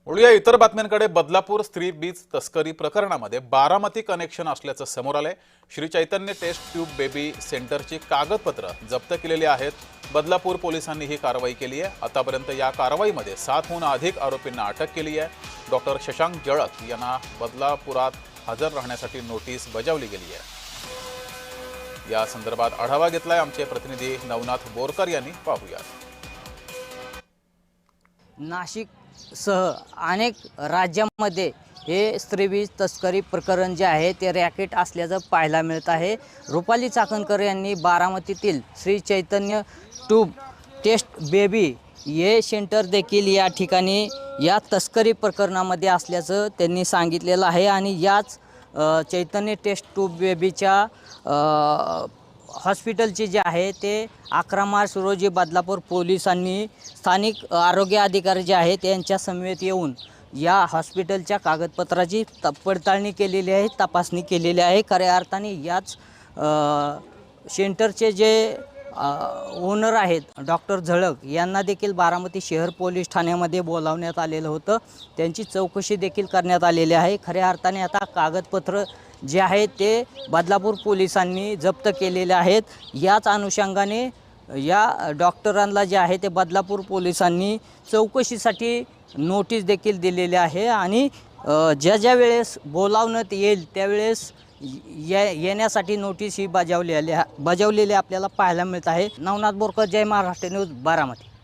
वळूया इतर बातम्यांकडे। बदलापूर स्त्री बीज तस्करी प्रकरणामध्ये बारामती कनेक्शन असल्याचं समोर आलंय। Shri Chaitanya taste tube baby सेंटरची कागदपत्र जप्त केलेली आहेत। बदलापूर पोलिसांनी ही कारवाई केली आहे। आतापर्यंत या कारवाईमध्ये 7हून अधिक आरोपींना अटक केली आहे। डॉक्टर शशांक जळक यांना बदलापुरात हजर राहण्यासाठी नोटीस बजावली गेली आहे। या संदर्भात आढावा घेतलाय आमचे प्रतिनिधी नवनाथ बोरकर यांनी। पाहूया। नाशिक सह अनेक राज्यांमध्ये हे स्त्रीबीज तस्करी प्रकरण जे आहे ते रॅकेट असल्याचं पाहायला मिळत आहे। रुपाली चाकणकर यांनी बारामतीतील Shri Chaitanya tube taste baby हे सेंटर देखील या ठिकाणी या तस्करी प्रकरणामध्ये असल्याचं त्यांनी सांगितलेलं आहे। आणि याच चैतन्य टेस्ट ट्यूब बेबीच्या हॉस्पिटलचे जे आहे ते 11 मार्च रोजी बदलापूर पोलिसांनी स्थानिक आरोग्य अधिकारी जे आहेत यांच्या समवेत येऊन या हॉस्पिटलच्या कागदपत्राची पडताळणी केलेली आहे, तपासणी केलेली आहे। खऱ्या अर्थाने याच सेंटरचे जे ओनर आहेत डॉक्टर झळक यांना देखील बारामती शहर पोलीस ठाण्यामध्ये बोलावण्यात आलेलं होतं। त्यांची चौकशी देखील करण्यात आलेली आहे। खऱ्या अर्थाने आता कागदपत्र जे आहे ते बदलापूर पोलिसांनी जप्त केलेले आहेत। याच अनुषंगाने या डॉक्टरांना जे आहे ते बदलापूर पोलिसांनी चौकशीसाठी नोटीस देखील दिलेली आहे। आणि ज्या वेळेस बोलावण्यात येईल त्यावेळेस येण्यासाठी नोटीस ही बजावलेली आपल्याला पाहायला मिळत आहे। नवनाथ बोरकर, जय महाराष्ट्र न्यूज, बारामती।